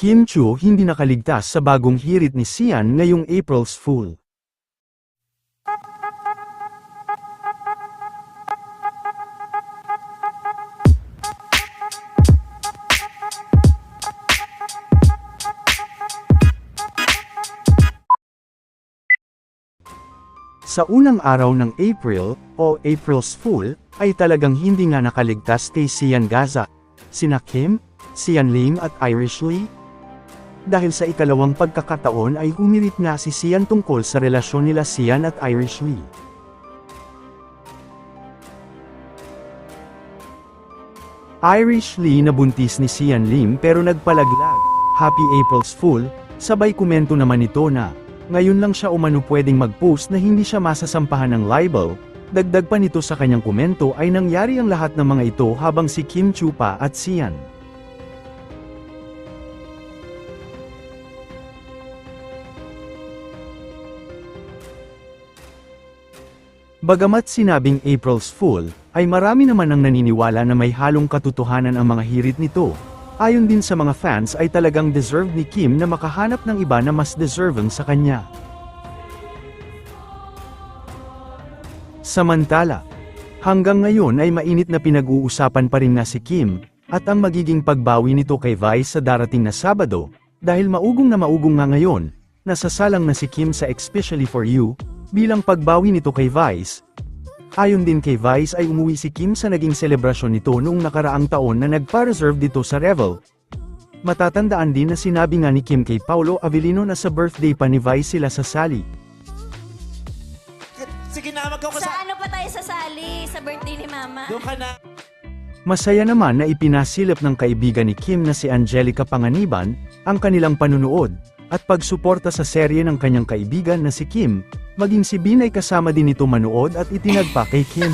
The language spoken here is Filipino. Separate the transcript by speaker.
Speaker 1: Kim Chiu hindi nakaligtas sa bagong hirit ni Sian ngayong April's Fool. Sa unang araw ng April, o April's Fool, ay talagang hindi nga nakaligtas kay Sian Gaza, sina Kim, Sian Lim at Irish Lee. Dahil sa ikalawang pagkakataon ay humirit nga si Sian tungkol sa relasyon nila Sian at Irish Lee. Irish Lee nabuntis ni Sian Lim pero nagpalaglag, Happy April's Fool, sabay komento naman ito na, ngayon lang siya umano pwedeng mag-post na hindi siya masasampahan ng libel. Dagdag pa nito sa kanyang komento ay nangyari ang lahat ng mga ito habang si Kim Chiu pa at Sian. Bagamat sinabing April's Fool, ay marami naman ang naniniwala na may halong katotohanan ang mga hirit nito. Ayon din sa mga fans ay talagang deserved ni Kim na makahanap ng iba na mas deserving sa kanya. Samantala, hanggang ngayon ay mainit na pinag-uusapan pa rin na si Kim, at ang magiging pagbawi nito kay Vice sa darating na Sabado, dahil maugong nga ngayon, nasasalang na si Kim sa Especially For You, bilang pagbawi nito kay Vice. Ayon din kay Vice ay umuwi si Kim sa naging selebrasyon nito noong nakaraang taon na nagpa-reserve dito sa Revel. Matatandaan din na sinabi nga ni Kim kay Paulo Avellino na sa birthday pa ni Vice sila sasali.
Speaker 2: Sige na, magaw ka
Speaker 3: Sa ano pa tayo sasali? Sa birthday ni Mama?
Speaker 2: Doon ka na.
Speaker 1: Masaya naman na ipinasilip ng kaibigan ni Kim na si Angelica Panganiban, ang kanilang panunood, at pagsuporta sa serye ng kanyang kaibigan na si Kim, maging si Bin ay kasama din ito manood at itinagpa kay Kim.